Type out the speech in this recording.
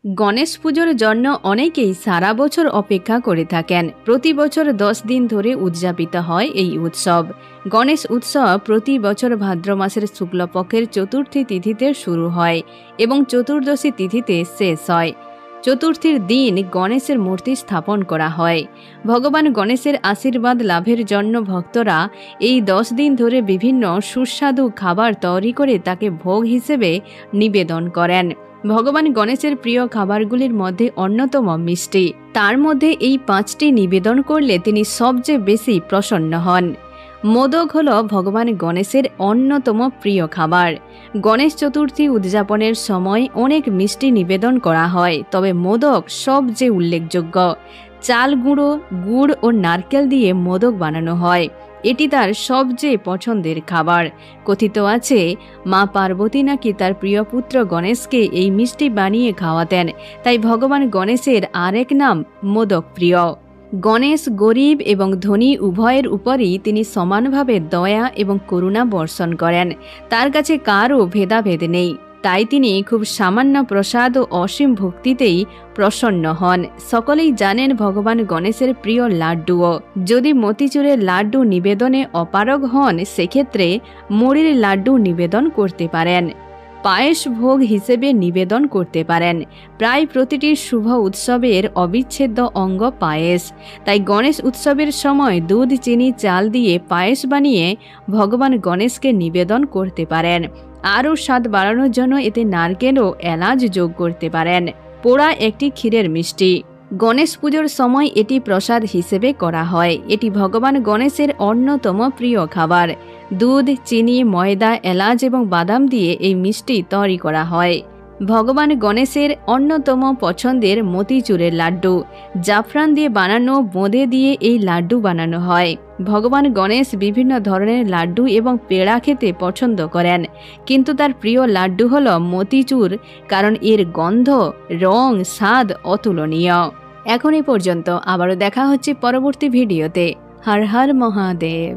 গণেশ পুজোর জন্য অনেকেই সারা বছর অপেক্ষা করে থাকেন। প্রতি বছর 10 দিন ধরে উদযাপিত হয় এই উৎসব। গণেশ উৎসব প্রতি বছর ভাদ্র মাসের শুক্লপক্ষের চতুর্থী তিথিতে শুরু হয় এবং চতুর্দশী তিথিতে শেষ হয়। চতুর্থীর দিন গণেশের মূর্তি স্থাপন করা হয়। ভগবান গণেশের আশীর্বাদ লাভের জন্য ভক্তরা এই 10 দিন ধরে বিভিন্ন সুস্বাদু খাবার তৈরি করে তাকে ভোগ হিসেবে নিবেদন করেন। ভগবান গণেশের প্রিয় খাবারগুলির মধ্যে অন্যতম মিষ্টি। তার মধ্যে এই 5টি নিবেদন করলে তিনি সবচেয়ে বেশি প্রসন্ন হন। মোদক হল ভগবান গণেশের অন্যতম প্রিয় খাবার। গণেশ চতুর্থী উদযাপনের সময় অনেক মিষ্টি নিবেদন করা হয়, তবে মোদক সবচেয়ে উল্লেখযোগ্য। চাল গুঁড়ো, গুড় ও নারকেল দিয়ে মোদক বানানো হয়। এটি তার সবচেয়ে পছন্দের খাবার। কথিত আছে মা পার্বতী নাকি তার প্রিয় পুত্র গণেশকে এই মিষ্টি বানিয়ে খাওয়াতেন, তাই ভগবান গণেশের আরেক নাম মোদক প্রিয়। গণেশ গরিব এবং ধনী উভয়ের উপরই তিনি সমানভাবে দয়া এবং করুণা বর্ষণ করেন। তার কাছে কারও ভেদাভেদ নেই, তাই তিনি খুব সামান্য প্রসাদ ও অসীম ভক্তিতেই প্রসন্ন হন। সকলেই জানেন ভগবান গণেশের প্রিয় লাড্ডুও। যদি মতিচুরের লাড্ডু নিবেদনে অপারগ হন, সেক্ষেত্রে মুড়ির লাড্ডু নিবেদন করতে পারেন। পায়েস ভোগ হিসেবে নিবেদন করতে পারেন। প্রায় প্রতিটি শুভ উৎসবের অবিচ্ছেদ্য অঙ্গ পায়েস, তাই গণেশ উৎসবের সময় দুধ, চিনি, চাল দিয়ে পায়েস বানিয়ে ভগবান গণেশকে নিবেদন করতে পারেন। আরও স্বাদ বাড়ানোর জন্য এতে নারকেল ও এলাচ যোগ করতে পারেন। পোড়া একটি ক্ষীরের মিষ্টি। গণেশ পুজোর সময় এটি প্রসাদ হিসেবে করা হয়। এটি ভগবান গণেশের অন্যতম প্রিয় খাবার। দুধ, চিনি, ময়দা, এলাচ এবং বাদাম দিয়ে এই মিষ্টি তৈরি করা হয়। ভগবান গণেশের অন্যতম পছন্দের মতিচুরের লাড্ডু। জাফরান দিয়ে বানানো বোঁদে দিয়ে এই লাড্ডু বানানো হয়। ভগবান গণেশ বিভিন্ন ধরনের লাড্ডু এবং পেড়া খেতে পছন্দ করেন, কিন্তু তার প্রিয় লাড্ডু হল মতিচুর, কারণ এর গন্ধ, রং, স্বাদ অতুলনীয়। এখন এই পর্যন্ত। আবারও দেখা হচ্ছে পরবর্তী ভিডিওতে। হর হর মহাদেব।